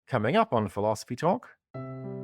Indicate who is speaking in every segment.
Speaker 1: Coming up on Philosophy Talk.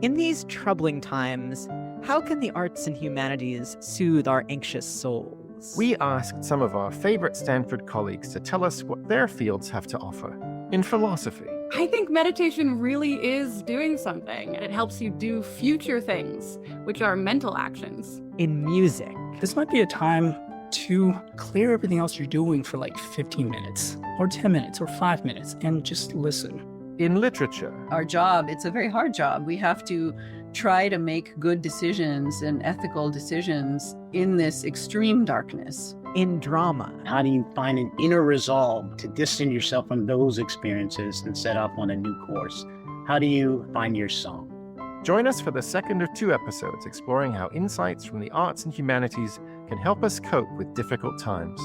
Speaker 2: In these troubling times, how can the arts and humanities soothe our anxious souls?
Speaker 1: We asked some of our favorite Stanford colleagues to tell us what their fields have to offer in philosophy.
Speaker 3: I think meditation really is doing something, and it helps you do future things, which are mental actions.
Speaker 2: In music.
Speaker 4: This might be a time to clear everything else you're doing for like 15 minutes, or 10 minutes, or 5 minutes, and just listen.
Speaker 1: In literature.
Speaker 5: Our job, it's a very hard job. We have to try to make good decisions and ethical decisions in this extreme darkness.
Speaker 2: In drama.
Speaker 6: How do you find an inner resolve to distance yourself from those experiences and set off on a new course? How do you find your song?
Speaker 1: Join us for the second of 2 episodes exploring how insights from the arts and humanities can help us cope with difficult times.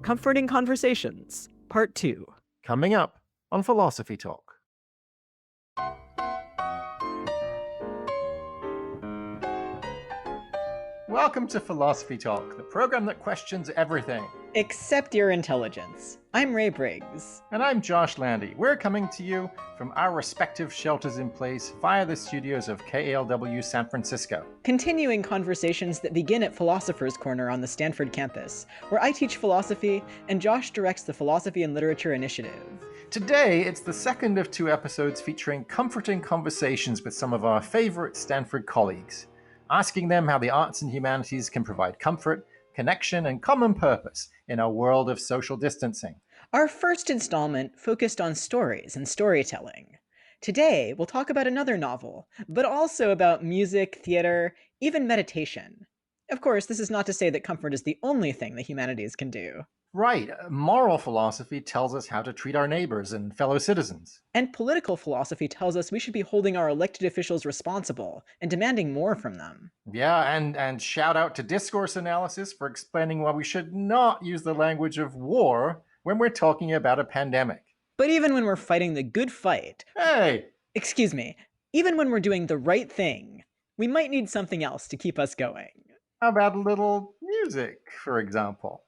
Speaker 2: Comforting Conversations, Part 2.
Speaker 1: Coming up on Philosophy Talk. Welcome to Philosophy Talk, the program that questions everything.
Speaker 2: Except your intelligence. I'm Ray Briggs.
Speaker 1: And I'm Josh Landy. We're coming to you from our respective shelters in place via the studios of KALW San Francisco.
Speaker 2: Continuing conversations that begin at Philosopher's Corner on the Stanford campus, where I teach philosophy and Josh directs the Philosophy and Literature Initiative.
Speaker 1: Today, it's the second of 2 episodes featuring comforting conversations with some of our favorite Stanford colleagues, asking them how the arts and humanities can provide comfort, connection, and common purpose in our world of social distancing.
Speaker 2: Our first installment focused on stories and storytelling. Today, we'll talk about another novel, but also about music, theater, even meditation. Of course, this is not to say that comfort is the only thing the humanities can do.
Speaker 1: Right. Moral philosophy tells us how to treat our neighbors and fellow citizens.
Speaker 2: And political philosophy tells us we should be holding our elected officials responsible and demanding more from them.
Speaker 1: Yeah, and shout out to discourse analysis for explaining why we should not use the language of war when we're talking about a pandemic.
Speaker 2: But even when we're fighting the good fight...
Speaker 1: Hey!
Speaker 2: Excuse me. Even when we're doing the right thing, we might need something else to keep us going.
Speaker 1: How about a little music, for example?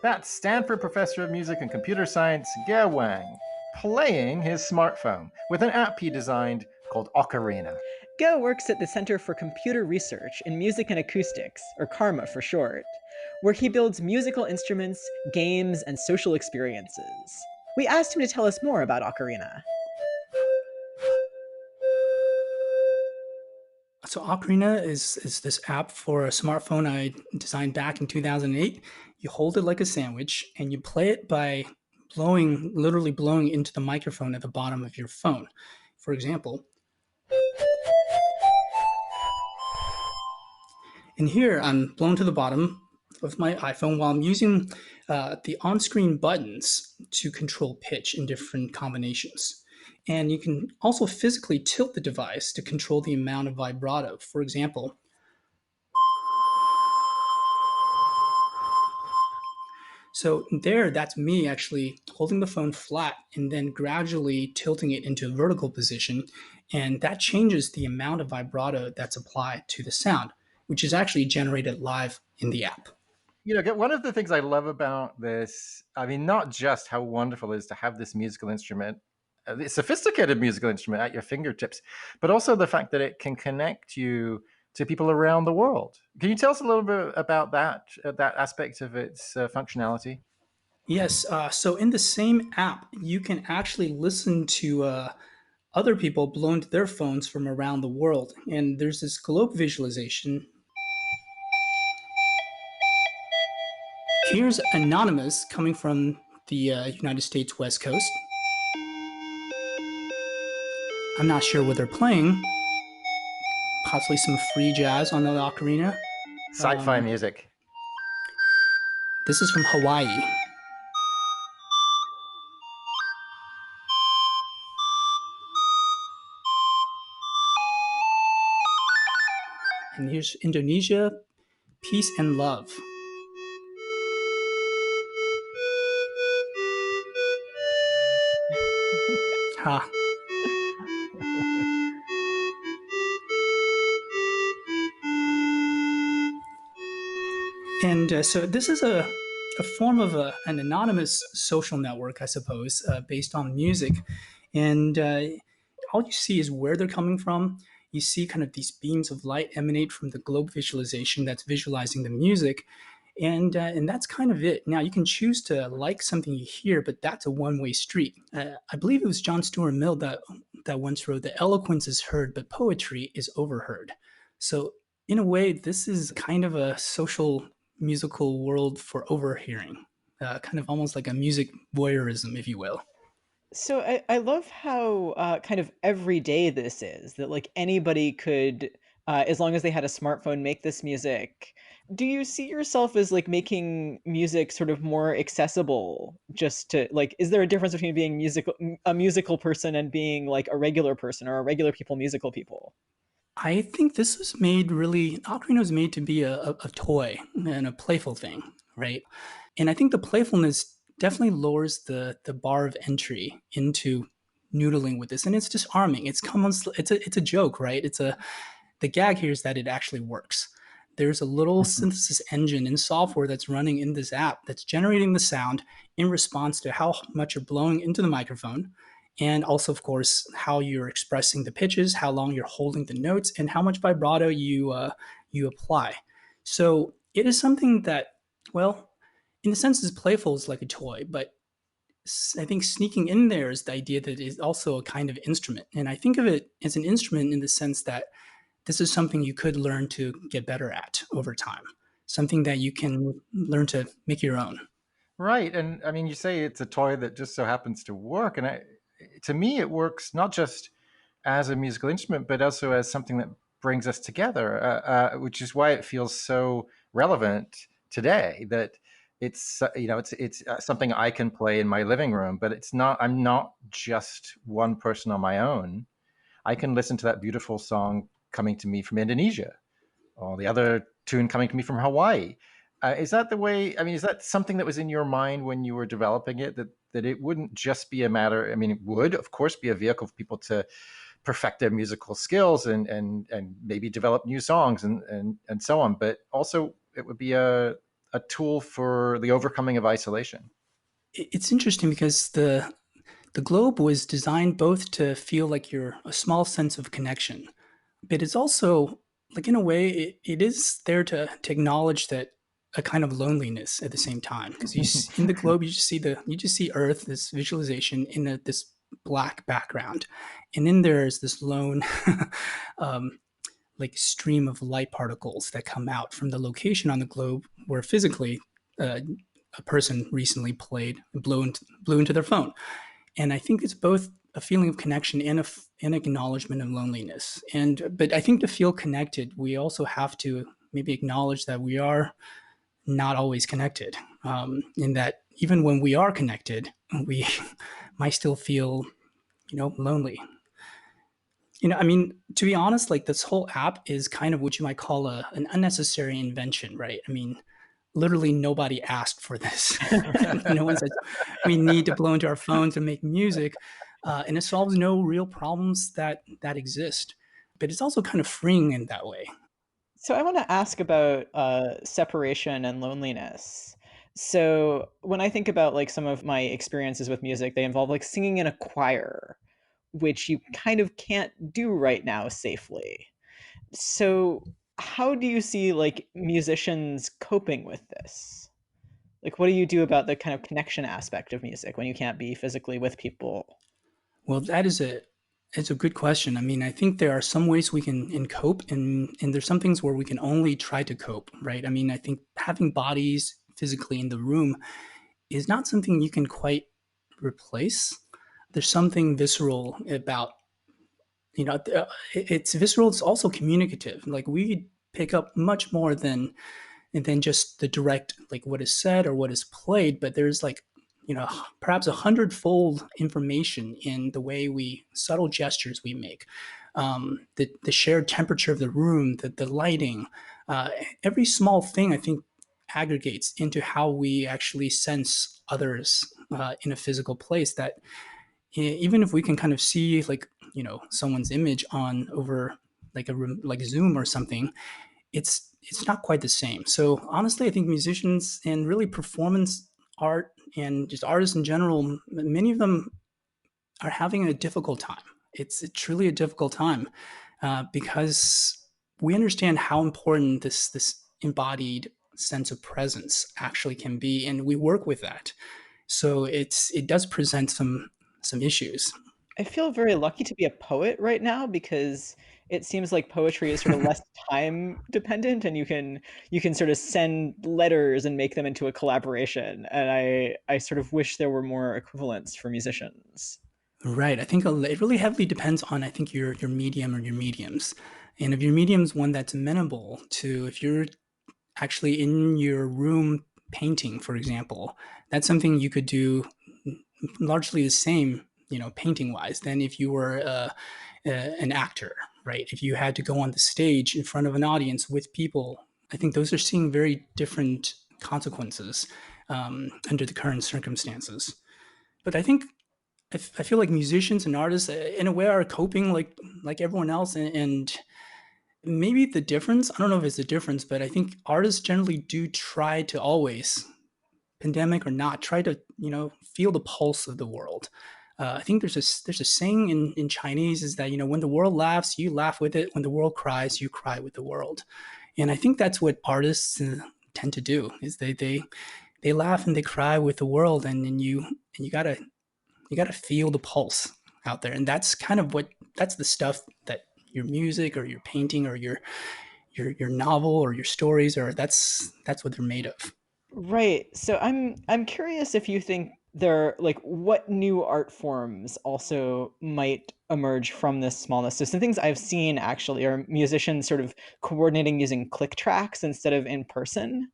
Speaker 1: That's Stanford professor of music and computer science, Wang, playing his smartphone with an app he designed called Ocarina.
Speaker 2: Go works at the Center for Computer Research in Music and Acoustics, or CARMA for short, where he builds musical instruments, games, and social experiences. We asked him to tell us more about Ocarina.
Speaker 4: So Ocarina is this app for a smartphone I designed back in 2008. You hold it like a sandwich, and you play it by literally blowing into the microphone at the bottom of your phone. For example, and here I'm blown to the bottom of my iPhone while I'm using the on-screen buttons to control pitch in different combinations. And you can also physically tilt the device to control the amount of vibrato. For example, so there, that's me actually holding the phone flat and then gradually tilting it into a vertical position. And that changes the amount of vibrato that's applied to the sound, which is actually generated live in the app.
Speaker 1: You know, one of the things I love about this, I mean, not just how wonderful it is to have this musical instrument, a sophisticated musical instrument at your fingertips, but also the fact that it can connect you to people around the world. Can you tell us a little bit about that aspect of its functionality?
Speaker 4: Yes. So in the same app, you can actually listen to other people blow into their phones from around the world. And there's this globe visualization. Here's Anonymous coming from the United States West Coast. I'm not sure what they're playing. Possibly some free jazz on the ocarina.
Speaker 1: Sci-fi music.
Speaker 4: This is from Hawaii. And here's Indonesia, Peace and Love. Ha. And so this is a form of an anonymous social network, I suppose, based on music. And all you see is where they're coming from. You see kind of these beams of light emanate from the globe visualization that's visualizing the music. And that's kind of it. Now you can choose to like something you hear, but that's a one-way street. I believe it was John Stuart Mill that once wrote that eloquence is heard, but poetry is overheard. So in a way, this is kind of a social musical world for overhearing, kind of almost like a music voyeurism, if you will.
Speaker 2: So I love how kind of everyday this is, that like anybody could, as long as they had a smartphone, make this music. Do you see yourself as like making music sort of more accessible? Just to like, is there a difference between being a musical person and being like a regular person, or a regular people, musical people?
Speaker 4: I think this was made really, Ocarina was made to be a toy and a playful thing, right? And I think the playfulness definitely lowers the bar of entry into noodling with this, and it's disarming. It's a joke, right? The gag here is that it actually works. There's a little synthesis engine in software that's running in this app that's generating the sound in response to how much you're blowing into the microphone, and also, of course, how you're expressing the pitches, how long you're holding the notes, and how much vibrato you apply. So it is something that, well, in a sense, is playful, is like a toy, but I think sneaking in there is the idea that it's also a kind of instrument. And I think of it as an instrument in the sense that this is something you could learn to get better at over time, something that you can learn to make your own.
Speaker 1: Right. And I mean, you say it's a toy that just so happens to work. To me, it works not just as a musical instrument, but also as something that brings us together, which is why it feels so relevant today. That it's something I can play in my living room, but it's not. I'm not just one person on my own. I can listen to that beautiful song coming to me from Indonesia, or the other tune coming to me from Hawaii. Is that the way? I mean, is that something that was in your mind when you were developing it? That it wouldn't just be a matter. I mean, it would, of course, be a vehicle for people to perfect their musical skills and maybe develop new songs and so on. But also, it would be a tool for the overcoming of isolation.
Speaker 4: It's interesting because the globe was designed both to feel like you're a small sense of connection, but it's also like in a way it is there to acknowledge that a kind of loneliness at the same time, because in the globe you just see Earth, this visualization in this black background, and in there is this lone um, like stream of light particles that come out from the location on the globe where physically uh, a person recently blew into their phone. And I think it's both a feeling of connection and an acknowledgement of loneliness. But I think to feel connected, we also have to maybe acknowledge that we are not always connected. In that even when we are connected, we might still feel, lonely. I mean, to be honest, like this whole app is kind of what you might call an unnecessary invention, right? I mean, literally nobody asked for this. No one says we need to blow into our phones and make music, and it solves no real problems that exist. But it's also kind of freeing in that way.
Speaker 2: So I want to ask about separation and loneliness. So when I think about like some of my experiences with music, they involve like singing in a choir, which you kind of can't do right now safely. So how do you see like musicians coping with this? Like what do you do about the kind of connection aspect of music when you can't be physically with people?
Speaker 4: Well, it's a good question. I mean, I think there are some ways we can cope, and there's some things where we can only try to cope, right? I mean, I think having bodies physically in the room is not something you can quite replace. There's something visceral about, it's visceral. It's also communicative. Like we pick up much more than just the direct, like what is said or what is played, but there's like, perhaps 100-fold information in the way subtle gestures we make, the shared temperature of the room, the lighting, every small thing I think aggregates into how we actually sense others in a physical place. That even if we can kind of see like someone's image on over like like Zoom or something, it's not quite the same. So honestly, I think musicians and really performance art and just artists in general, many of them are having a difficult time. It's truly a difficult time because we understand how important this embodied sense of presence actually can be, and we work with that. So it does present some issues.
Speaker 2: I feel very lucky to be a poet right now because it seems like poetry is sort of less time dependent and you can sort of send letters and make them into a collaboration. And I sort of wish there were more equivalents for musicians.
Speaker 4: Right. I think it really heavily depends on I think your medium or your mediums, and if your medium's one that's amenable to if you're actually in your room painting, for example, that's something you could do largely the same, painting wise, than if you were an actor, right? If you had to go on the stage in front of an audience with people, I think those are seeing very different consequences under the current circumstances. But I think I feel like musicians and artists, in a way, are coping like everyone else, and maybe the difference. I don't know if it's a difference, but I think artists generally do try to always, pandemic or not, try to feel the pulse of the world. I think there's a saying in Chinese is that when the world laughs, you laugh with it. When the world cries, you cry with the world. And I think that's what artists tend to do. Is they laugh and they cry with the world, and you gotta feel the pulse out there, and that's the stuff that your music or your painting or your novel or your stories or that's what they're made of.
Speaker 2: Right. So I'm curious if you think there like what new art forms also might emerge from this smallness. So some things I've seen actually are musicians sort of coordinating using click tracks instead of in person.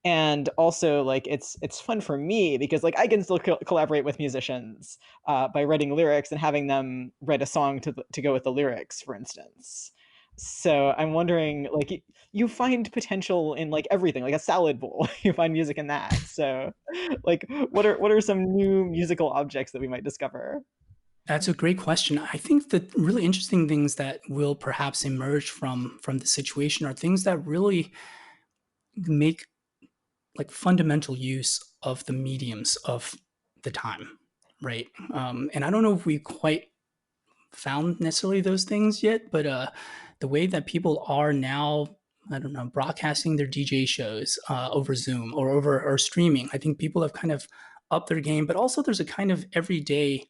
Speaker 2: And also like it's fun for me because like I can still collaborate with musicians by writing lyrics and having them write a song to go with the lyrics, for instance. So I'm wondering, like, you find potential in like everything, like a salad bowl. You find music in that. So, like, what are some new musical objects that we might discover?
Speaker 4: That's a great question. I think the really interesting things that will perhaps emerge from the situation are things that really make like fundamental use of the mediums of the time, right? And I don't know if we quite found necessarily those things yet, but the way that people are now, I don't know, broadcasting their DJ shows over Zoom or over or streaming, I think people have kind of upped their game. But also, there's a kind of everydayness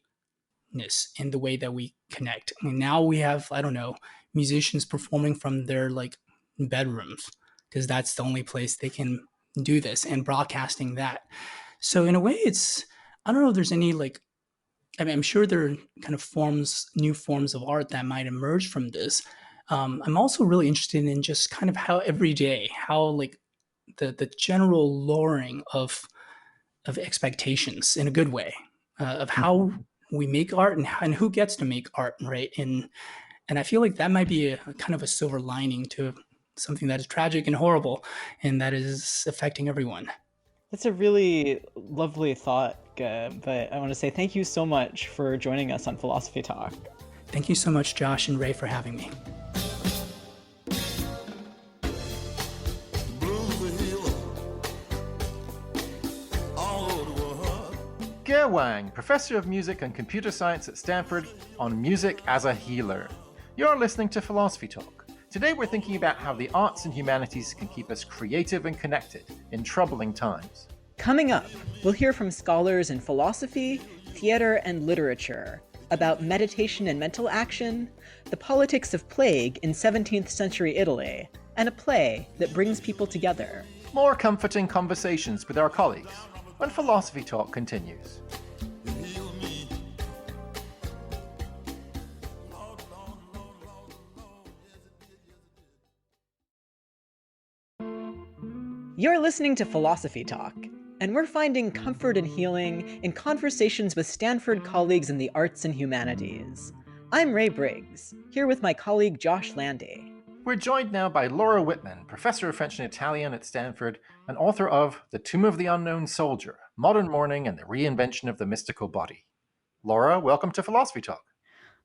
Speaker 4: in the way that we connect. I mean, now we have, I don't know, musicians performing from their like bedrooms because that's the only place they can do this and broadcasting that. So in a way, it's I don't know if there's any like I mean, I'm sure there are kind of new forms of art that might emerge from this. I'm also really interested in just kind of how every day, how like the general lowering of expectations in a good way, of how we make art and who gets to make art, right? And I feel like that might be a kind of a silver lining to something that is tragic and horrible, and that is affecting everyone.
Speaker 2: That's a really lovely thought, but I want to say thank you so much for joining us on Philosophy Talk.
Speaker 4: Thank you so much, Josh and Ray, for having me.
Speaker 1: Wang, Professor of Music and Computer Science at Stanford, on music as a healer. You're listening to Philosophy Talk. Today we're thinking about how the arts and humanities can keep us creative and connected in troubling times.
Speaker 2: Coming up, we'll hear from scholars in philosophy, theater, and literature about meditation and mental action, the politics of plague in 17th century Italy, and a play that brings people together.
Speaker 1: More comforting conversations with our colleagues when Philosophy Talk continues.
Speaker 2: You're listening to Philosophy Talk, and we're finding comfort and healing in conversations with Stanford colleagues in the arts and humanities. I'm Ray Briggs, here with my colleague Josh Landy.
Speaker 1: We're joined now by Laura Wittman, Professor of French and Italian at Stanford, and author of The Tomb of the Unknown Soldier, Modern Mourning and the Reinvention of the Mystical Body. Laura, welcome to Philosophy Talk.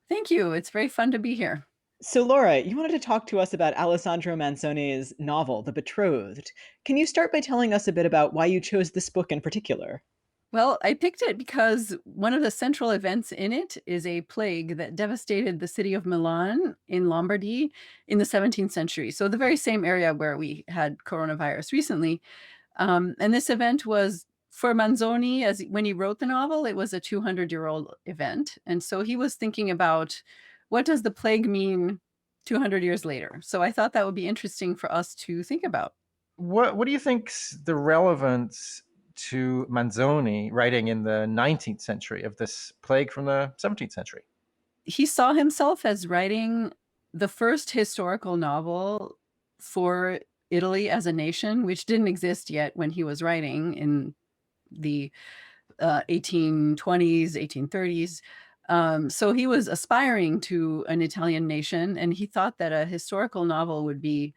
Speaker 5: Thank you. It's very fun to be here.
Speaker 2: So, Laura, you wanted to talk to us about Alessandro Manzoni's novel, The Betrothed. Can you start by telling us a bit about why you chose this book in particular?
Speaker 5: Well, I picked it because one of the central events in it is a plague that devastated the city of Milan in Lombardy in the 17th century. So, the very same area where we had coronavirus recently. And this event was for Manzoni, as when he wrote the novel, it was a 200-year-old event. And so he was thinking about what does the plague mean 200 years later? So I thought that would be interesting for us to think about.
Speaker 1: What do you think's the relevance to Manzoni writing in the 19th century of this plague from the 17th century?
Speaker 5: He saw himself as writing the first historical novel for Italy as a nation, which didn't exist yet when he was writing in the 1820s, 1830s. So he was aspiring to an Italian nation, and he thought that a historical novel would be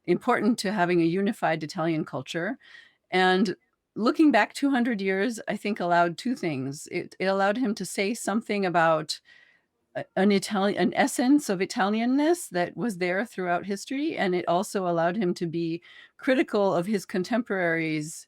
Speaker 5: important to having a unified Italian culture. And looking back 200 years, I think allowed two things. It allowed him to say something about an essence of Italianness that was there throughout history, and it also allowed him to be critical of his contemporaries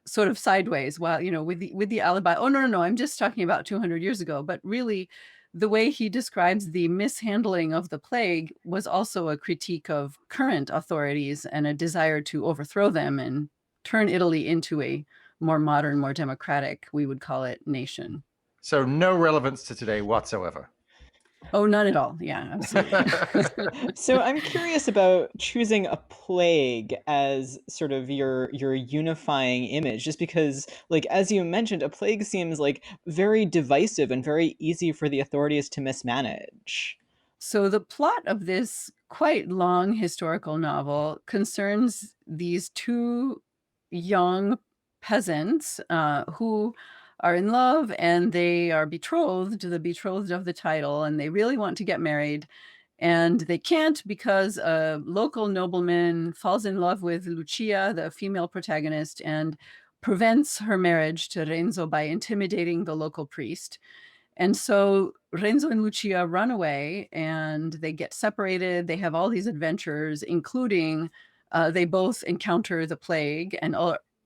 Speaker 5: sort of sideways, while with the alibi. Oh, no, I'm just talking about 200 years ago. But really, the way he describes the mishandling of the plague was also a critique of current authorities and a desire to overthrow them and turn Italy into a more modern, more democratic, we would call it, nation.
Speaker 1: So no relevance to today whatsoever.
Speaker 5: Oh, not at all. Yeah, absolutely.
Speaker 2: So I'm curious about choosing a plague as sort of your unifying image, just because, like, as you mentioned, a plague seems like very divisive and very easy for the authorities to mismanage.
Speaker 5: So the plot of this quite long historical novel concerns these two young peasants who are in love, and they are betrothed, the betrothed of the title, and they really want to get married. And they can't because a local nobleman falls in love with Lucia, the female protagonist, and prevents her marriage to Renzo by intimidating the local priest. And so Renzo and Lucia run away and they get separated. They have all these adventures, including they both encounter the plague and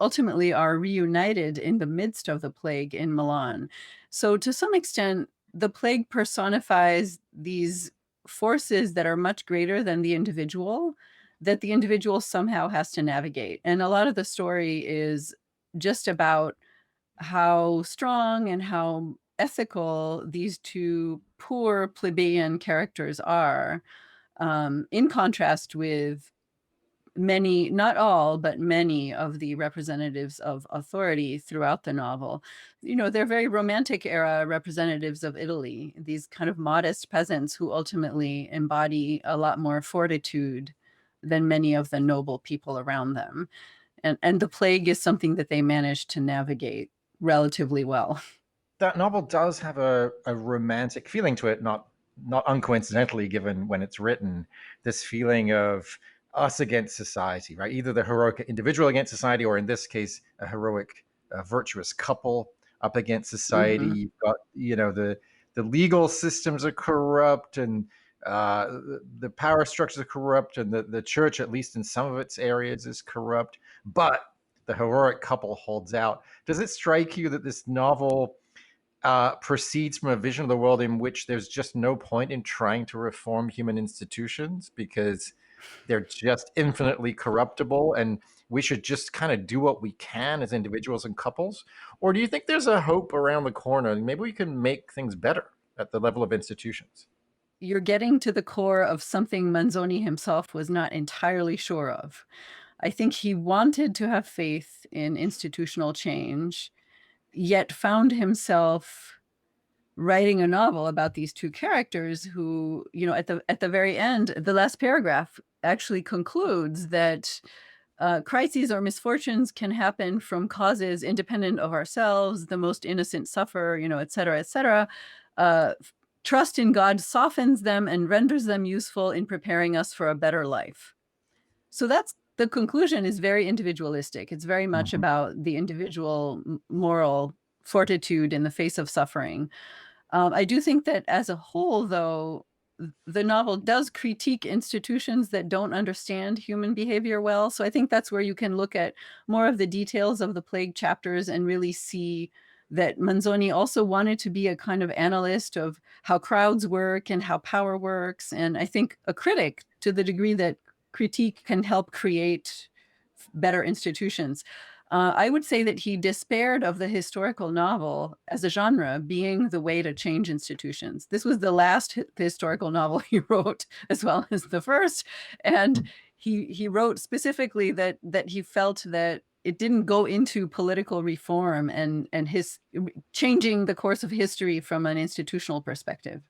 Speaker 5: ultimately are reunited in the midst of the plague in Milan. So, to some extent, the plague personifies these forces that are much greater than the individual, that the individual somehow has to navigate. And a lot of the story is just about how strong and how ethical these two poor plebeian characters are, in contrast with many, not all, but many of the representatives of authority throughout the novel. They're very romantic era representatives of Italy, these kind of modest peasants who ultimately embody a lot more fortitude than many of the noble people around them. And the plague is something that they managed to navigate relatively well.
Speaker 1: That novel does have a romantic feeling to it, not uncoincidentally, given when it's written, this feeling of us against society, right? Either the heroic individual against society, or in this case, a heroic, virtuous couple up against society.
Speaker 5: Mhm.
Speaker 1: You've got, the legal systems are corrupt, and the power structures are corrupt, and the church, at least in some of its areas, is corrupt. But the heroic couple holds out. Does it strike you that this novel proceeds from a vision of the world in which there's just no point in trying to reform human institutions because they're just infinitely corruptible, and we should just kind of do what we can as individuals and couples? Or do you think there's a hope around the corner? Maybe we can make things better at the level of institutions.
Speaker 5: You're getting to the core of something Manzoni himself was not entirely sure of. I think he wanted to have faith in institutional change, yet found himself writing a novel about these two characters who, at the very end, the last paragraph actually concludes that crises or misfortunes can happen from causes independent of ourselves. The most innocent suffer, et cetera, et cetera. Trust in God softens them and renders them useful in preparing us for a better life. So that's the conclusion is very individualistic. It's very much about the individual moral fortitude in the face of suffering. I do think that as a whole, though, the novel does critique institutions that don't understand human behavior well. So I think that's where you can look at more of the details of the plague chapters and really see that Manzoni also wanted to be a kind of analyst of how crowds work and how power works. And I think a critic, to the degree that critique can help create better institutions. I would say that he despaired of the historical novel as a genre being the way to change institutions. This was the last historical novel he wrote, as well as the first. And he wrote specifically that he felt that it didn't go into political reform and his changing the course of history from an institutional perspective.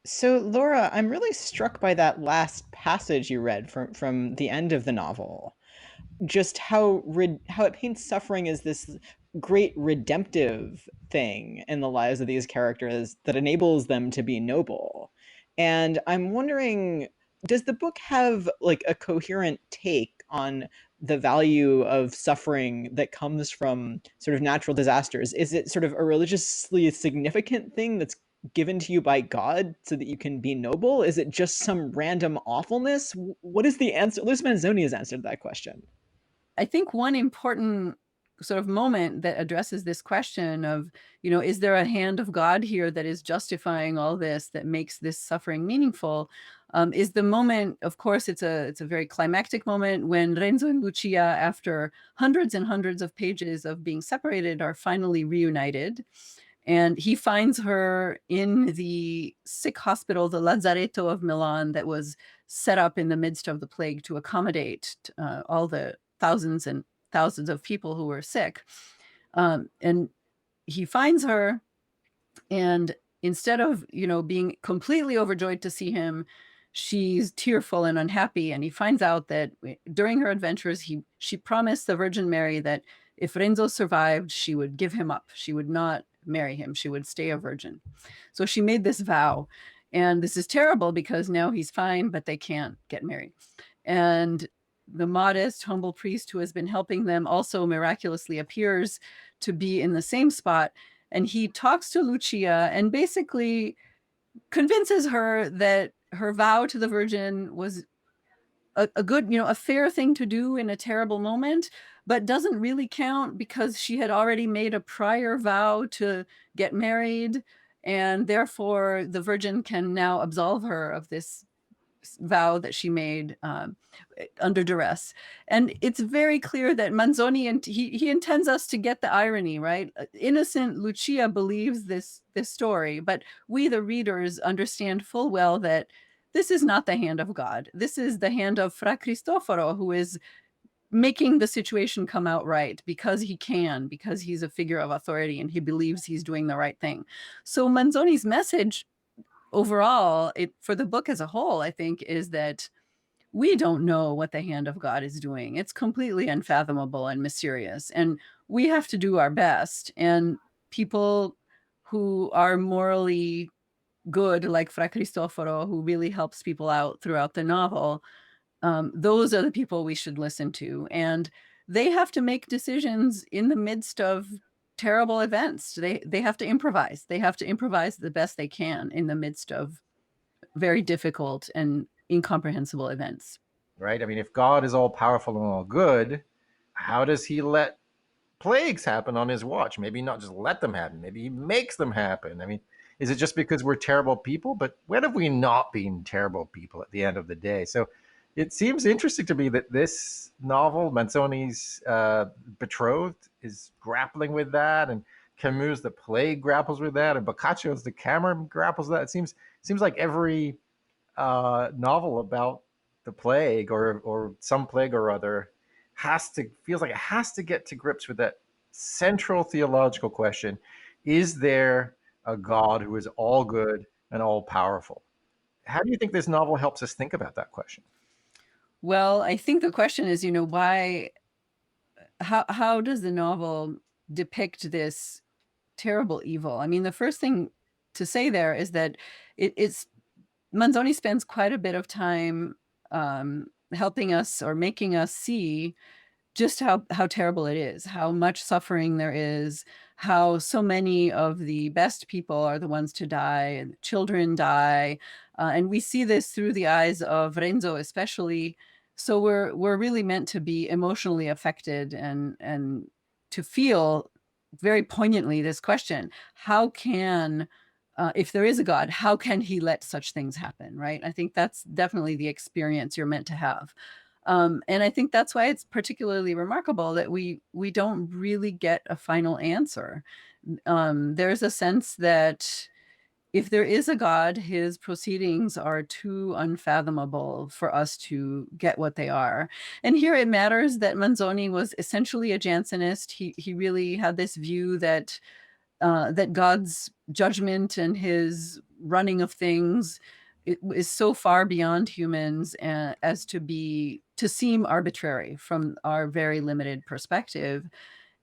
Speaker 2: So, Laura, I'm really struck by that last passage you read from the end of the novel. Just how it paints suffering as this great redemptive thing in the lives of these characters that enables them to be noble. And I'm wondering, does the book have like a coherent take on the value of suffering that comes from sort of natural disasters? Is it sort of a religiously significant thing that's given to you by God so that you can be noble? Is it just some random awfulness? What is the answer? Liz Manzoni has answered that question.
Speaker 5: I think one important sort of moment that addresses this question of, is there a hand of God here that is justifying all this, that makes this suffering meaningful, is the moment. Of course, it's a very climactic moment when Renzo and Lucia, after hundreds and hundreds of pages of being separated, are finally reunited. And he finds her in the sick hospital, the Lazzaretto of Milan, that was set up in the midst of the plague to accommodate all the thousands and thousands of people who were sick. And he finds her, and instead of, being completely overjoyed to see him, she's tearful and unhappy. And he finds out that during her adventures, she promised the Virgin Mary that if Renzo survived, she would give him up. She would not marry him. She would stay a virgin. So she made this vow. And this is terrible because now he's fine, but they can't get married. And the modest, humble priest who has been helping them also miraculously appears to be in the same spot. And he talks to Lucia and basically convinces her that her vow to the Virgin was a good, a fair thing to do in a terrible moment, but doesn't really count because she had already made a prior vow to get married. And therefore, the Virgin can now absolve her of this vow that she made under duress. And it's very clear that Manzoni, and he intends us to get the irony, right? Innocent Lucia believes this story, but we, the readers, understand full well that this is not the hand of God. This is the hand of Fra Cristoforo, who is making the situation come out right because he's a figure of authority and he believes he's doing the right thing. So Manzoni's message overall, for the book as a whole, I think, is that we don't know what the hand of God is doing. It's completely unfathomable and mysterious, and we have to do our best. And people who are morally good, like Fra Cristoforo, who really helps people out throughout the novel, those are the people we should listen to. And they have to make decisions in the midst of terrible events. They have to improvise. They have to improvise the best they can in the midst of very difficult and incomprehensible events.
Speaker 1: Right? I mean, if God is all powerful and all good, how does he let plagues happen on his watch? Maybe not just let them happen. Maybe he makes them happen. I mean, is it just because we're terrible people? But when have we not been terrible people at the end of the day? So it seems interesting to me that this novel, Manzoni's Betrothed, is grappling with that, and Camus' The Plague grapples with that, and Boccaccio's The Camera grapples with that. It seems like every novel about the plague or some plague or other feels like it has to get to grips with that central theological question: is there a God who is all good and all powerful? How do you think this novel helps us think about that question?
Speaker 5: Well, I think the question is, how does the novel depict this terrible evil? I mean, the first thing to say there is that it's Manzoni spends quite a bit of time helping us or making us see just how terrible it is, how much suffering there is, how so many of the best people are the ones to die, and children die, And we see this through the eyes of Renzo, especially. So we're really meant to be emotionally affected and to feel very poignantly this question: how can if there is a God, how can he let such things happen, right? I think that's definitely the experience you're meant to have. And I think that's why it's particularly remarkable that we don't really get a final answer. There's a sense that if there is a God, his proceedings are too unfathomable for us to get what they are. And here it matters that Manzoni was essentially a Jansenist. He really had this view that that God's judgment and his running of things is so far beyond humans as to seem arbitrary from our very limited perspective.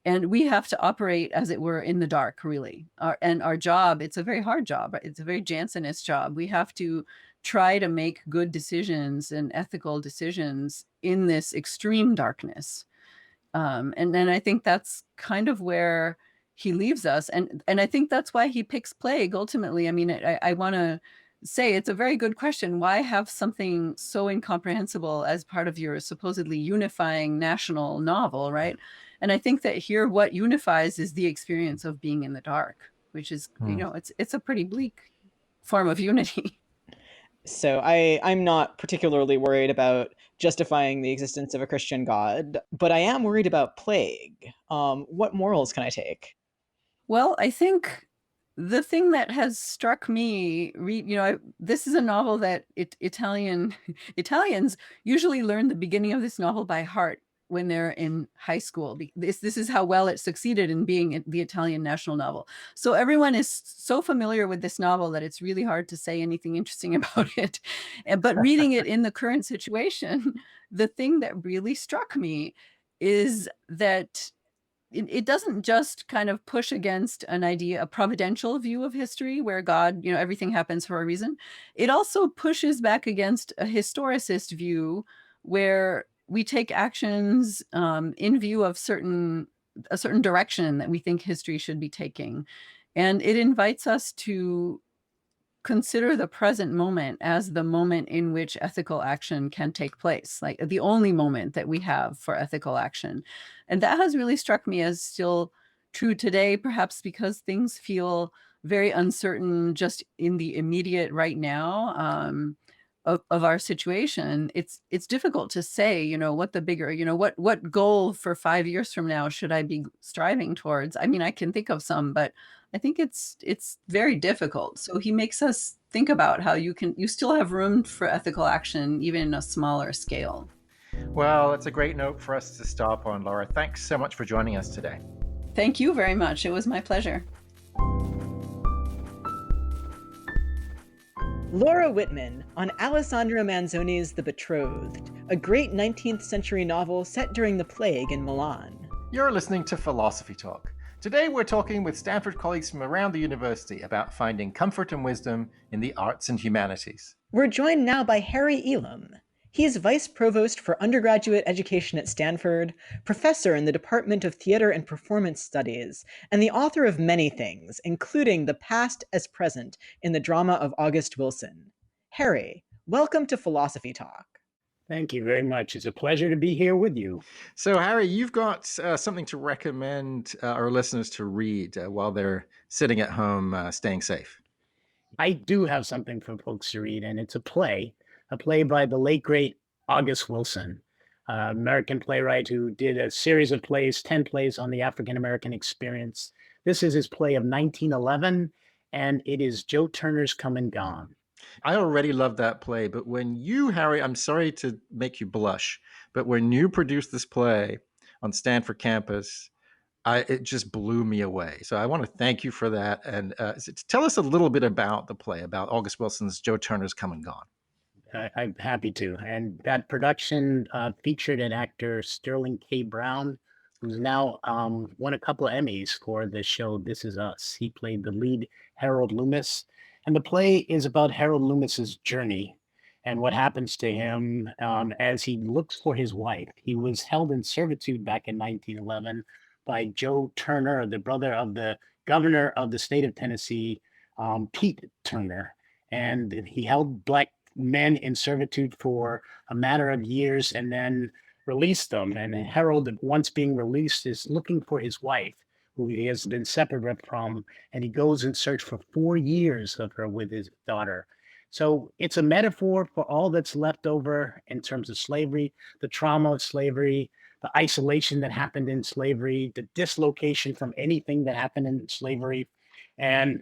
Speaker 5: And we have to operate, as it were, in the dark, really. And our job, it's a very hard job. It's a very Jansenist job. We have to try to make good decisions and ethical decisions in this extreme darkness. And then I think that's kind of where he leaves us. And I think that's why he picks plague ultimately. I mean, I want to say it's a very good question. Why have something so incomprehensible as part of your supposedly unifying national novel, right? And I think that here what unifies is the experience of being in the dark, which is, it's a pretty bleak form of unity.
Speaker 2: So I'm not particularly worried about justifying the existence of a Christian God, but I am worried about plague. What morals can I take?
Speaker 5: Well, I think the thing that has struck me, this is a novel that Italians usually learn the beginning of this novel by heart when they're in high school. This is how well it succeeded in being the Italian national novel. So everyone is so familiar with this novel that it's really hard to say anything interesting about it. But reading it in the current situation, the thing that really struck me is that it doesn't just kind of push against an idea, a providential view of history where God, everything happens for a reason. It also pushes back against a historicist view where we take actions in view of a certain direction that we think history should be taking. And it invites us to consider the present moment as the moment in which ethical action can take place, like the only moment that we have for ethical action. And that has really struck me as still true today, perhaps because things feel very uncertain just in the immediate right now of our situation. It's difficult to say, what the bigger, what goal for 5 years from now should I be striving towards? I mean, I can think of some, but I think it's very difficult. So he makes us think about how you still have room for ethical action, even in a smaller scale.
Speaker 1: Well, it's a great note for us to stop on, Laura. Thanks so much for joining us today.
Speaker 5: Thank you very much. It was my pleasure.
Speaker 2: Laura Wittman on Alessandro Manzoni's The Betrothed, a great 19th century novel set during the plague in Milan.
Speaker 1: You're listening to Philosophy Talk. Today we're talking with Stanford colleagues from around the university about finding comfort and wisdom in the arts and humanities.
Speaker 2: We're joined now by Harry Elam. He is Vice Provost for Undergraduate Education at Stanford, Professor in the Department of Theater and Performance Studies, and the author of many things, including The Past as Present in the Drama of August Wilson. Harry, welcome to Philosophy Talk.
Speaker 6: Thank you very much. It's a pleasure to be here with you.
Speaker 1: So, Harry, you've got something to recommend our listeners to read while they're sitting at home staying safe.
Speaker 6: I do have something for folks to read, and it's a play by the late, great August Wilson, American playwright who did a series of plays, 10 plays on the African-American experience. This is his play of 1911, and it is Joe Turner's Come and Gone.
Speaker 1: I already love that play, but when you, Harry, I'm sorry to make you blush, but when you produced this play on Stanford campus, it just blew me away. So I want to thank you for that. And tell us a little bit about the play, about August Wilson's Joe Turner's Come and Gone.
Speaker 6: I'm happy to. And that production featured an actor, Sterling K. Brown, who's now won a couple of Emmys for the show This Is Us. He played the lead, Harold Loomis. And the play is about Harold Loomis's journey and what happens to him as he looks for his wife. He was held in servitude back in 1911 by Joe Turner, the brother of the governor of the state of Tennessee, Pete Turner. and he held black men in servitude for a matter of years and then released them. And Harold, once being released, is looking for his wife, who he has been separated from, and he goes in search for 4 years of her with his daughter. So it's a metaphor for all that's left over in terms of slavery, the trauma of slavery, the isolation that happened in slavery, the dislocation from anything that happened in slavery. And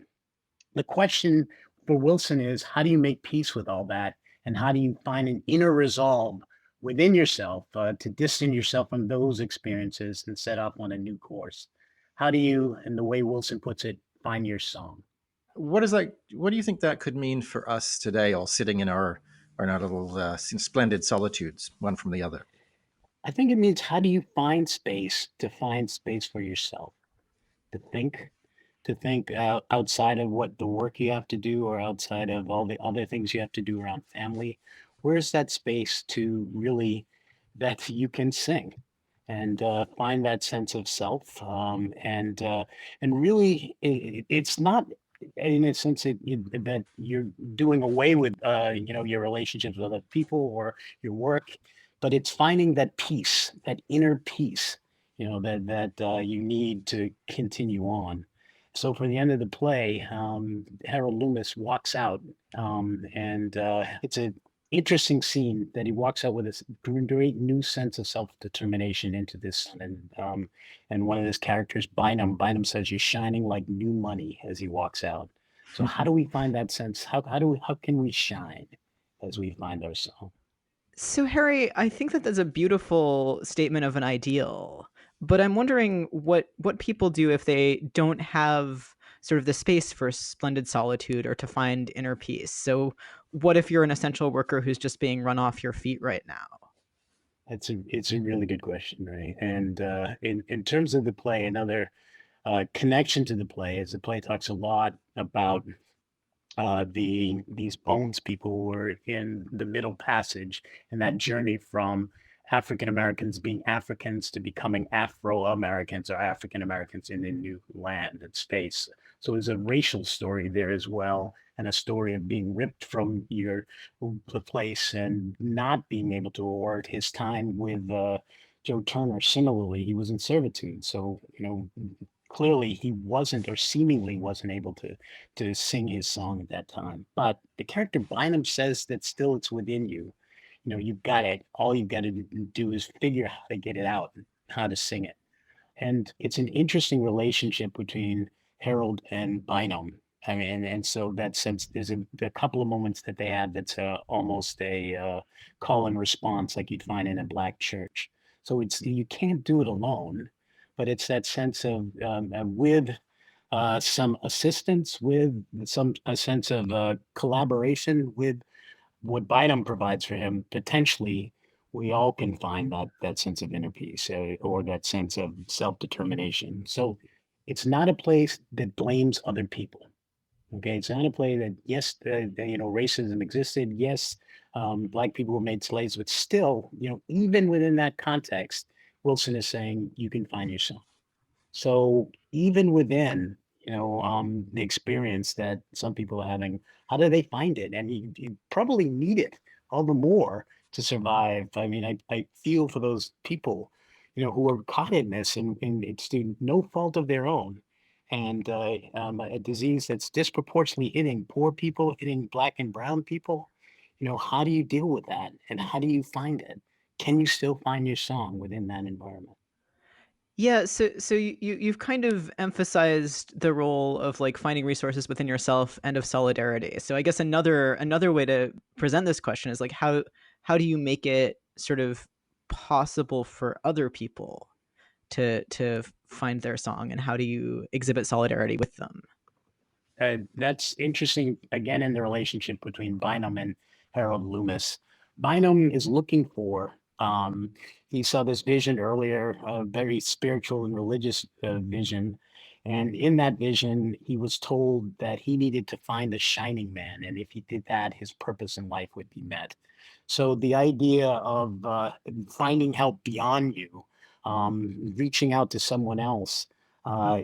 Speaker 6: the question for Wilson is, how do you make peace with all that? And how do you find an inner resolve within yourself to distance yourself from those experiences and set off on a new course? How do you, in the way Wilson puts it, find your song?
Speaker 1: What is that? What do you think that could mean for us today, all sitting in our little splendid solitudes, one from the other?
Speaker 6: I think it means, how do you find space to find space for yourself, to think, outside of what the work you have to do or outside of all the other things you have to do around family. Where's that space to really, that you can sing and find that sense of self, and really it's not in a sense that you're doing away with your relationships with other people or your work, but it's finding that peace, that inner peace, that you need to continue on. So for the end of the play, Harold Loomis walks out, and it's an interesting scene that he walks out with this great new sense of self-determination into this. And one of his characters, Bynum says, "You're shining like new money," as he walks out. So how do we find that sense? How can we shine as we find ourselves?
Speaker 2: So, Harry, I think that that's a beautiful statement of an ideal, but I'm wondering what people do if they don't have sort of the space for splendid solitude or to find inner peace. So, what if you're an essential worker who's just being run off your feet right now?
Speaker 6: It's a really good question, right? And in terms of the play, another connection to the play is the play talks a lot about these Bones people who were in the Middle Passage and that journey from African Americans being Africans to becoming Afro Americans or African Americans in a new land and space. So there's a racial story there as well, and a story of being ripped from your place and not being able to award his time with Joe Turner. Similarly, he was in servitude, so clearly he wasn't, or seemingly wasn't, able to sing his song at that time. But the character Bynum says that still it's within you. You've got it. All you've got to do is figure out how to get it out, how to sing it. And it's an interesting relationship between Harold and Bynum. I mean, and so that sense, there's a couple of moments that they have that's almost a call and response, like you'd find in a black church. So you can't do it alone, but it's that sense of with some assistance, with a sense of collaboration with what Bynum provides for him. Potentially, we all can find that sense of inner peace, or that sense of self-determination. So it's not a place that blames other people. Okay, it's not a play that, yes, racism existed. Yes, black people were made slaves, but still, even within that context, Wilson is saying you can find yourself. So even within, the experience that some people are having, how do they find it? And you probably need it all the more to survive. I mean, I feel for those people, who are caught in this, and it's through no fault of their own. And a disease that's disproportionately hitting poor people, hitting black and brown people. How do you deal with that? And how do you find it? Can you still find your song within that environment?
Speaker 2: Yeah, so you've kind of emphasized the role of like finding resources within yourself and of solidarity. So I guess another way to present this question is like how do you make it sort of possible for other people to find their song, and how do you exhibit solidarity with them?
Speaker 6: That's interesting, again, in the relationship between Bynum and Harold Loomis. Bynum is looking for, he saw this vision earlier, a very spiritual and religious vision. And in that vision, he was told that he needed to find the shining man. And if he did that, his purpose in life would be met. So the idea of finding help beyond you, reaching out to someone else,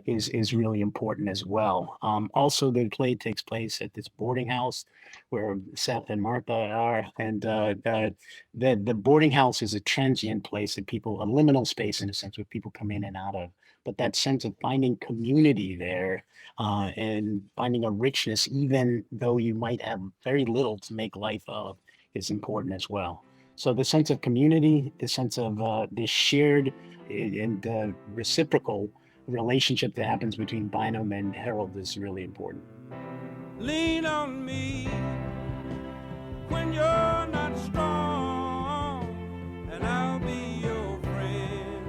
Speaker 6: is really important as well. Also, the play takes place at this boarding house where Seth and Martha are, and the boarding house is a transient place that people, a liminal space in a sense, where people come in and out of. But that sense of finding community there and finding a richness, even though you might have very little to make life of, is important as well. So the sense of community, the sense of this shared and reciprocal relationship that happens between Bynum and Harold is really important.
Speaker 7: Lean on me when you're not strong, and I'll be your friend.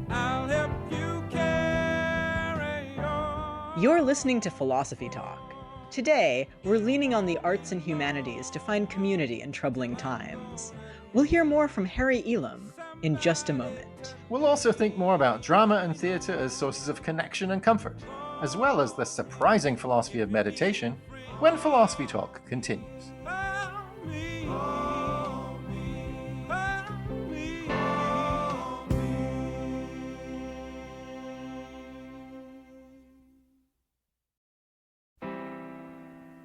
Speaker 7: I'll help you carry on.
Speaker 2: You're listening to Philosophy Talk. Today, we're leaning on the arts and humanities to find community in troubling times. We'll hear more from Harry Elam in just a moment.
Speaker 1: We'll also think more about drama and theatre as sources of connection and comfort, as well as the surprising philosophy of meditation, when Philosophy Talk continues.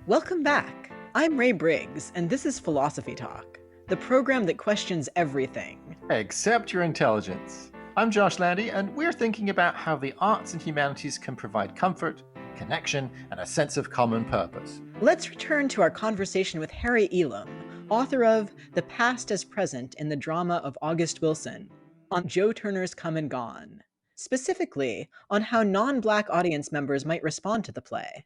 Speaker 2: Welcome back. I'm Ray Briggs, and this is Philosophy Talk, the program that questions everything.
Speaker 1: Except your intelligence. I'm Josh Landy, and we're thinking about how the arts and humanities can provide comfort, connection, and a sense of common purpose.
Speaker 2: Let's return to our conversation with Harry Elam, author of The Past as Present in the Drama of August Wilson, on Joe Turner's Come and Gone, specifically on how non-Black audience members might respond to the play.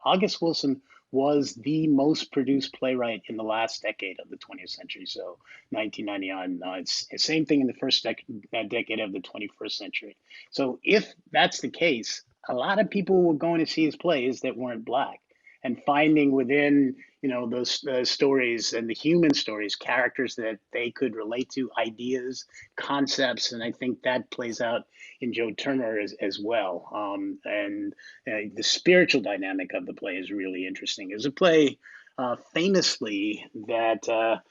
Speaker 6: August Wilson was the most produced playwright in the last decade of the 20th century, so 1999. It's the same thing in the first decade of the 21st century. So if that's the case, a lot of people were going to see his plays that weren't Black, and finding within those stories and the human stories characters that they could relate to, ideas, concepts, and I think that plays out in Joe Turner as well. And the spiritual dynamic of the play is really interesting. It's a play famously that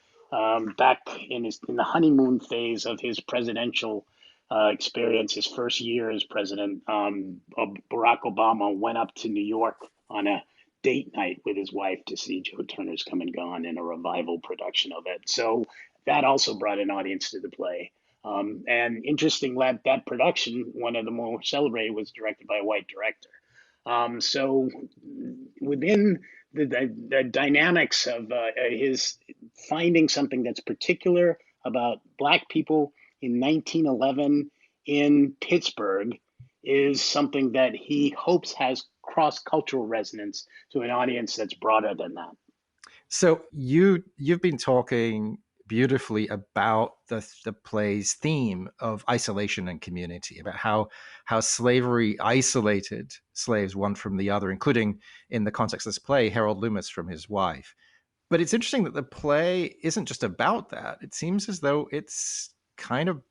Speaker 6: back in the honeymoon phase of his presidential experience, his first year as president, Barack Obama went up to New York on a date night with his wife to see Joe Turner's Come and Gone in a revival production of it. So that also brought an audience to the play. And interesting that production, one of the more celebrated, was directed by a white director. So within the dynamics of his finding something that's particular about Black people in 1911 in Pittsburgh is something that he hopes has cross-cultural resonance to an audience that's broader than that.
Speaker 1: So you've been talking beautifully about the play's theme of isolation and community, about how slavery isolated slaves one from the other, including in the context of this play, Harold Loomis from his wife. But it's interesting that the play isn't just about that. It seems as though it's kind of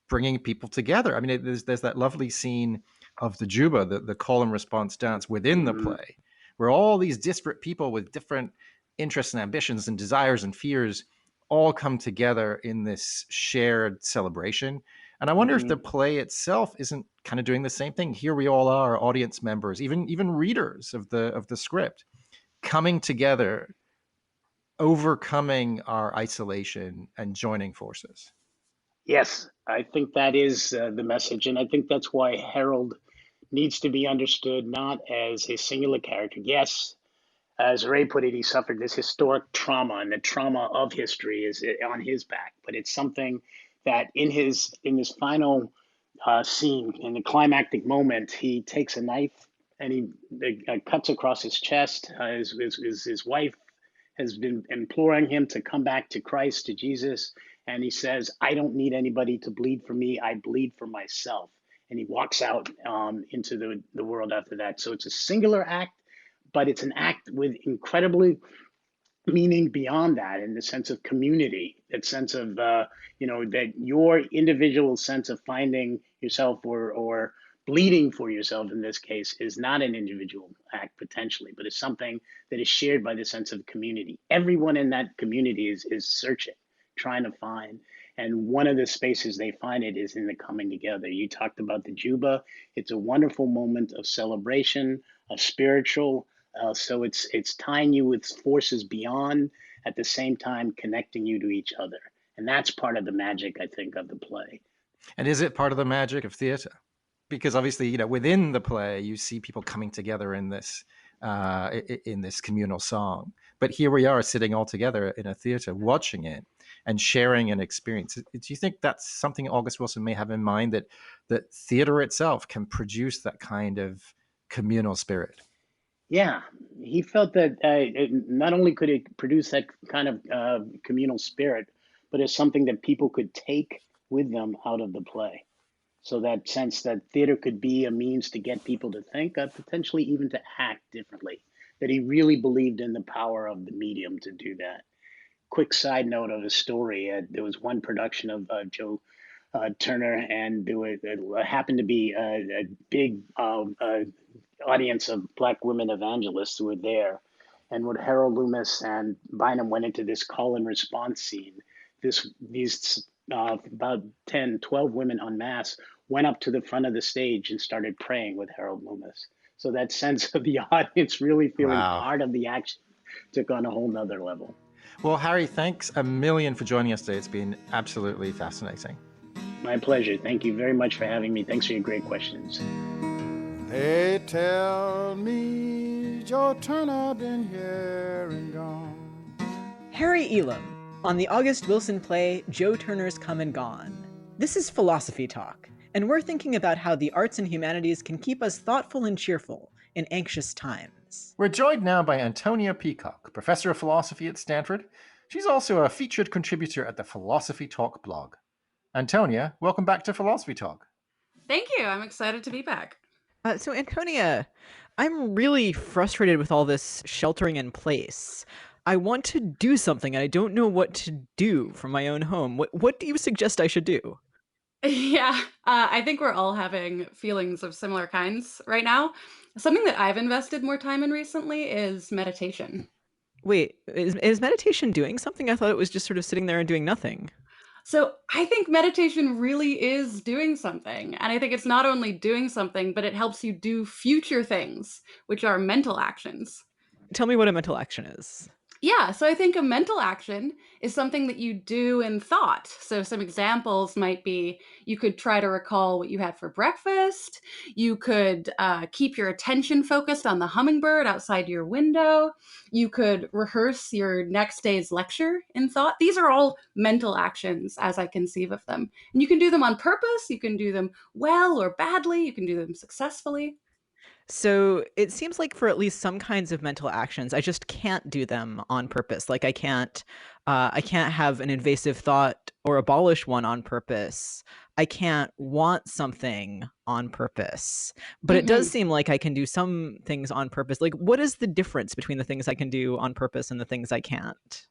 Speaker 1: bringing people together. I mean, there's that lovely scene of the juba, the call and response dance within the play, where all these disparate people with different interests and ambitions and desires and fears all come together in this shared celebration. And I wonder if the play itself isn't kind of doing the same thing. Here we all are, audience members, even readers of the script, coming together, overcoming our isolation and joining forces.
Speaker 6: Yes, I think that is the message. And I think that's why Harold needs to be understood not as a singular character. Yes, as Ray put it, he suffered this historic trauma, and the trauma of history is on his back. But it's something that in this final scene, in the climactic moment, he takes a knife and he cuts across his chest. His wife has been imploring him to come back to Christ, to Jesus. And he says, I don't need anybody to bleed for me. I bleed for myself. And he walks out into the world after that. So it's a singular act, but it's an act with incredibly meaning beyond that, in the sense of community, that sense of, that your individual sense of finding yourself or bleeding for yourself in this case is not an individual act potentially, but it's something that is shared by the sense of community. Everyone in that community is searching, trying to find. And one of the spaces they find it is in the coming together. You talked about the Juba. It's a wonderful moment of celebration, of spiritual. So it's tying you with forces beyond, at the same time connecting you to each other. And that's part of the magic, I think, of the play.
Speaker 1: And is it part of the magic of theater? Because obviously, within the play, you see people coming together in this communal song. But here we are sitting all together in a theater, watching it and sharing an experience. Do you think that's something August Wilson may have in mind, that theater itself can produce that kind of communal spirit?
Speaker 6: Yeah, he felt that not only could it produce that kind of communal spirit, but it's something that people could take with them out of the play. So that sense that theater could be a means to get people to think, potentially even to act differently, that he really believed in the power of the medium to do that. Quick side note of a story, there was one production of Joe Turner, and it happened to be a big audience of Black women evangelists who were there. And when Harold Loomis and Bynum went into this call and response scene, these about 10, 12 women en masse went up to the front of the stage and started praying with Harold Loomis. So that sense of the audience really feeling part of the action took on a whole nother level.
Speaker 1: Well, Harry, thanks a million for joining us today. It's been absolutely fascinating.
Speaker 6: My pleasure. Thank you very much for having me. Thanks for your great questions.
Speaker 7: They tell me Joe Turner been here and gone.
Speaker 2: Harry Elam on the August Wilson play Joe Turner's Come and Gone. This is Philosophy Talk, and we're thinking about how the arts and humanities can keep us thoughtful and cheerful in anxious times.
Speaker 1: We're joined now by Antonia Peacocke, professor of philosophy at Stanford. She's also a featured contributor at the Philosophy Talk blog. Antonia, welcome back to Philosophy Talk.
Speaker 3: Thank you. I'm excited to be back.
Speaker 2: So Antonia, I'm really frustrated with all this sheltering in place. I want to do something and I don't know what to do from my own home. What do you suggest I should do?
Speaker 3: Yeah, I think we're all having feelings of similar kinds right now. Something that I've invested more time in recently is meditation.
Speaker 2: Wait, is meditation doing something? I thought it was just sort of sitting there and doing nothing.
Speaker 3: So I think meditation really is doing something. And I think it's not only doing something, but it helps you do future things, which are mental actions.
Speaker 2: Tell me what a mental action is.
Speaker 3: Yeah, so I think a mental action is something that you do in thought. So some examples might be you could try to recall what you had for breakfast. You could keep your attention focused on the hummingbird outside your window. You could rehearse your next day's lecture in thought. These are all mental actions as I conceive of them. And you can do them on purpose. You can do them well or badly. You can do them successfully.
Speaker 2: So it seems like for at least some kinds of mental actions, I just can't do them on purpose. Like I can't have an invasive thought or abolish one on purpose. I can't want something on purpose. But it does seem like I can do some things on purpose. Like, what is the difference between the things I can do on purpose and the things I can't?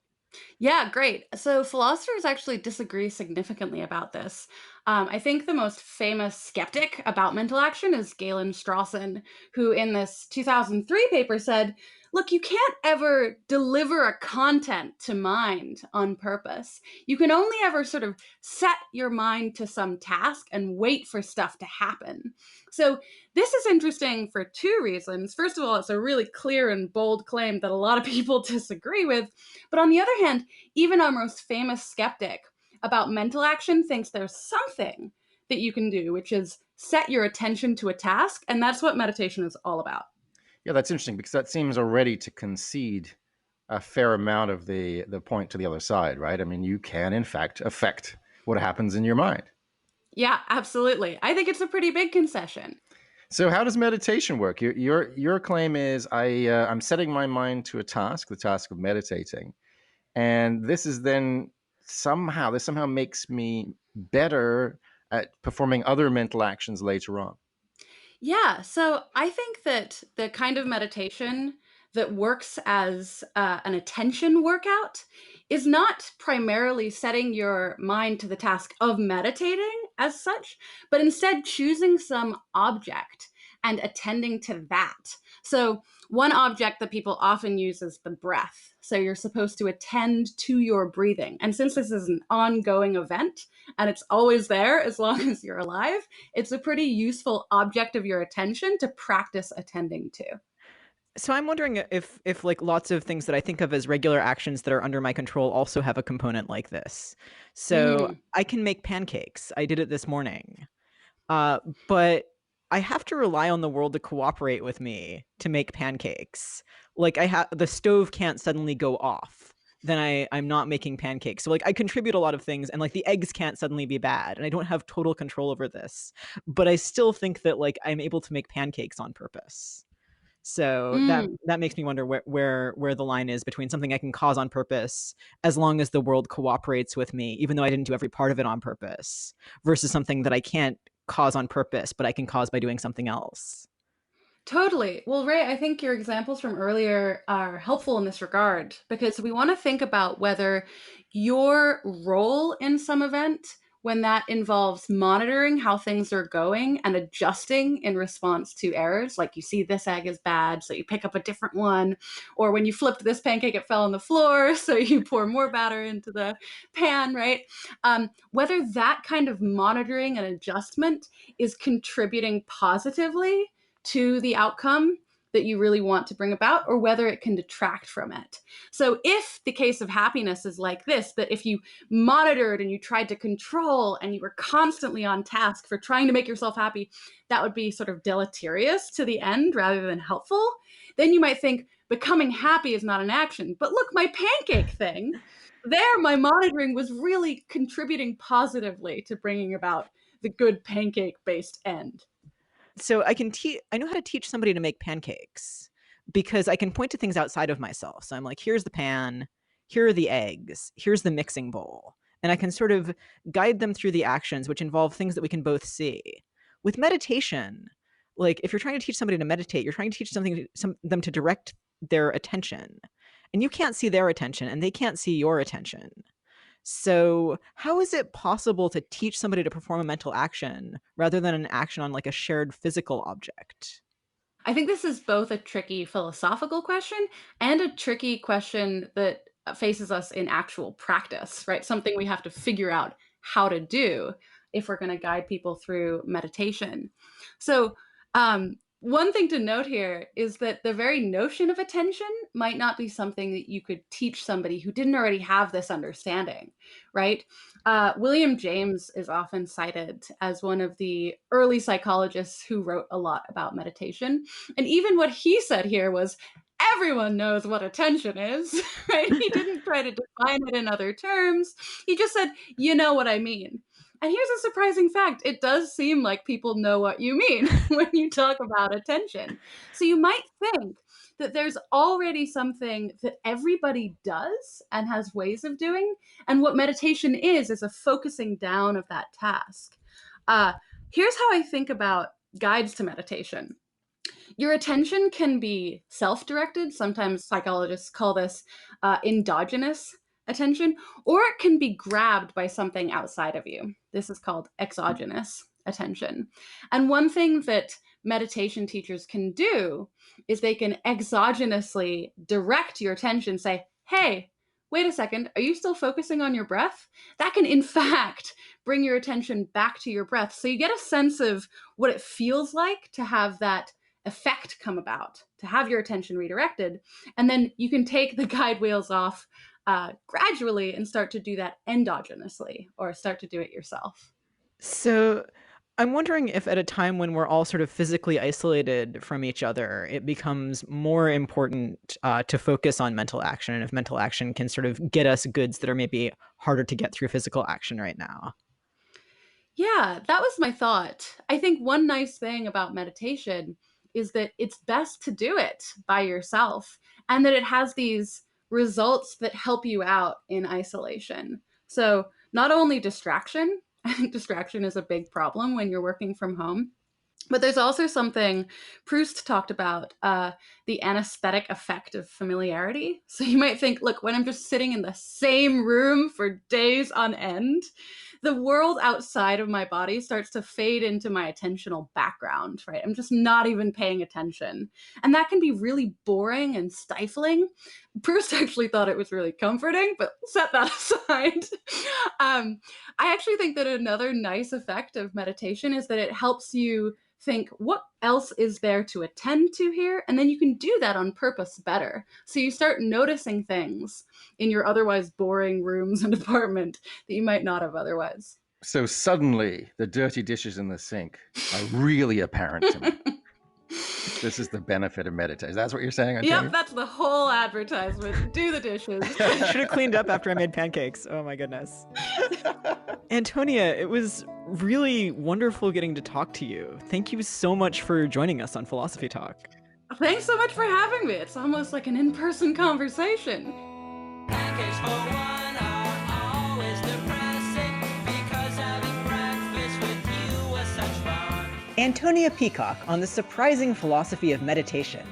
Speaker 3: Yeah, great. So philosophers actually disagree significantly about this. I think the most famous skeptic about mental action is Galen Strawson, who in this 2003 paper said, look, you can't ever deliver a content to mind on purpose. You can only ever sort of set your mind to some task and wait for stuff to happen. So this is interesting for two reasons. First of all, it's a really clear and bold claim that a lot of people disagree with. But on the other hand, even our most famous skeptic about mental action thinks there's something that you can do, which is set your attention to a task. And that's what meditation is all about.
Speaker 1: Yeah, that's interesting because that seems already to concede a fair amount of the point to the other side, right? I mean, you can, in fact, affect what happens in your mind.
Speaker 3: Yeah, absolutely. I think it's a pretty big concession.
Speaker 1: So how does meditation work? Your claim is I'm setting my mind to a task, the task of meditating. And this somehow makes me better at performing other mental actions later on.
Speaker 3: Yeah, so I think that the kind of meditation that works as an attention workout is not primarily setting your mind to the task of meditating as such, but instead choosing some object and attending to that. So one object that people often use is the breath. So you're supposed to attend to your breathing. And since this is an ongoing event and it's always there as long as you're alive, it's a pretty useful object of your attention to practice attending to.
Speaker 2: So I'm wondering if like lots of things that I think of as regular actions that are under my control also have a component like this. So I can make pancakes. I did it this morning. But I have to rely on the world to cooperate with me to make pancakes. Like the stove can't suddenly go off. Then I'm not making pancakes. So like I contribute a lot of things, and like the eggs can't suddenly be bad, and I don't have total control over this. But I still think that like I'm able to make pancakes on purpose. So that makes me wonder where the line is between something I can cause on purpose, as long as the world cooperates with me, even though I didn't do every part of it on purpose, versus something that I can't cause on purpose, but I can cause by doing something else.
Speaker 3: Totally. Well, Ray, I think your examples from earlier are helpful in this regard, because we want to think about whether your role in some event, when that involves monitoring how things are going and adjusting in response to errors, like you see this egg is bad, so you pick up a different one, or when you flipped this pancake, it fell on the floor, so you pour more batter into the pan, right? Whether that kind of monitoring and adjustment is contributing positively to the outcome that you really want to bring about, or whether it can detract from it. So if the case of happiness is like this, that if you monitored and you tried to control and you were constantly on task for trying to make yourself happy, that would be sort of deleterious to the end rather than helpful. Then you might think becoming happy is not an action. But look, my pancake thing, there my monitoring was really contributing positively to bringing about the good pancake-based end.
Speaker 2: So I know how to teach somebody to make pancakes because I can point to things outside of myself. So I'm like, here's the pan, here are the eggs, here's the mixing bowl. And I can sort of guide them through the actions, which involve things that we can both see. With meditation, like if you're trying to teach somebody to meditate, you're trying to teach them to direct their attention. And you can't see their attention, and they can't see your attention. So how is it possible to teach somebody to perform a mental action rather than an action on like a shared physical object?
Speaker 3: I think this is both a tricky philosophical question and a tricky question that faces us in actual practice, right? Something we have to figure out how to do if we're going to guide people through meditation. So, one thing to note here is that the very notion of attention might not be something that you could teach somebody who didn't already have this understanding, right? William James is often cited as one of the early psychologists who wrote a lot about meditation. And even what he said here was, everyone knows what attention is, right? He didn't try to define it in other terms. He just said, you know what I mean. And here's a surprising fact. It does seem like people know what you mean when you talk about attention. So you might think that there's already something that everybody does and has ways of doing. And what meditation is a focusing down of that task. Here's how I think about guides to meditation. Your attention can be self-directed. Sometimes psychologists call this endogenous attention, or it can be grabbed by something outside of you. This is called exogenous attention. And one thing that meditation teachers can do is they can exogenously direct your attention, say, hey, wait a second, are you still focusing on your breath? That can, in fact, bring your attention back to your breath. So you get a sense of what it feels like to have that effect come about, to have your attention redirected. And then you can take the guide wheels off gradually and start to do that endogenously, or start to do it yourself.
Speaker 2: So I'm wondering if at a time when we're all sort of physically isolated from each other, it becomes more important to focus on mental action, and if mental action can sort of get us goods that are maybe harder to get through physical action right now.
Speaker 3: Yeah, that was my thought. I think one nice thing about meditation is that it's best to do it by yourself, and that it has these results that help you out in isolation. So, not only distraction, I think distraction is a big problem when you're working from home, but there's also something Proust talked about, the anesthetic effect of familiarity. So you might think, look, when I'm just sitting in the same room for days on end, the world outside of my body starts to fade into my attentional background, right? I'm just not even paying attention. And that can be really boring and stifling. Proust actually thought it was really comforting, but set that aside. I actually think that another nice effect of meditation is that it helps you think, what else is there to attend to here? And then you can do that on purpose better. So you start noticing things in your otherwise boring rooms and apartment that you might not have otherwise.
Speaker 1: So suddenly the dirty dishes in the sink are really apparent to me. This is the benefit of meditation. That's what you're saying, Antonia?
Speaker 3: Yep, that's the whole advertisement. Do the dishes.
Speaker 2: Should have cleaned up after I made pancakes. Oh my goodness. Antonia, it was really wonderful getting to talk to you. Thank you so much for joining us on Philosophy Talk.
Speaker 3: Thanks so much for having me. It's almost like an in-person conversation.
Speaker 8: Pancakes for one are always depressing because having breakfast with you was such fun.
Speaker 2: Antonia Peacocke on the surprising philosophy of meditation.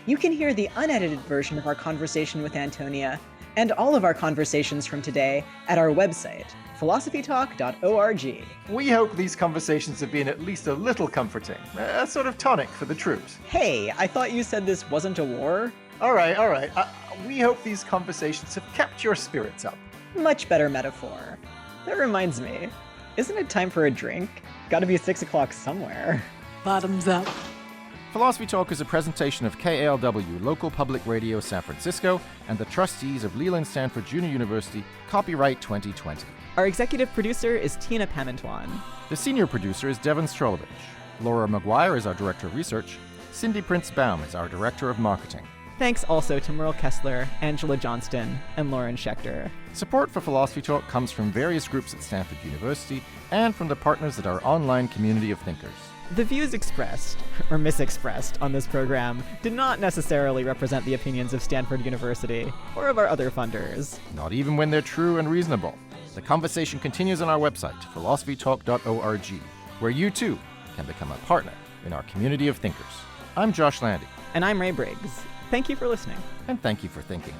Speaker 2: You can hear the unedited version of our conversation with Antonia and all of our conversations from today at our website, philosophytalk.org.
Speaker 1: We hope these conversations have been at least a little comforting, a sort of tonic for the troops.
Speaker 2: Hey, I thought you said this wasn't a war?
Speaker 1: All right. We hope these conversations have kept your spirits up.
Speaker 2: Much better metaphor. That reminds me, isn't it time for a drink? Gotta be 6 o'clock somewhere.
Speaker 5: Bottoms up.
Speaker 1: Philosophy Talk is a presentation of KALW, local public radio San Francisco, and the trustees of Leland Stanford Junior University, copyright 2020.
Speaker 2: Our executive producer is Tina Pamantuan.
Speaker 1: The senior producer is Devin Strolovich. Laura McGuire is our director of research. Cindy Prince-Baum is our director of marketing.
Speaker 2: Thanks also to Merle Kessler, Angela Johnston, and Lauren Schechter.
Speaker 1: Support for Philosophy Talk comes from various groups at Stanford University and from the partners at our online community of thinkers.
Speaker 2: The views expressed, or misexpressed, on this program did not necessarily represent the opinions of Stanford University or of our other funders.
Speaker 1: Not even when they're true and reasonable. The conversation continues on our website, philosophytalk.org, where you too can become a partner in our community of thinkers. I'm Josh Landy.
Speaker 2: And I'm Ray Briggs. Thank you for listening.
Speaker 1: And thank you for thinking.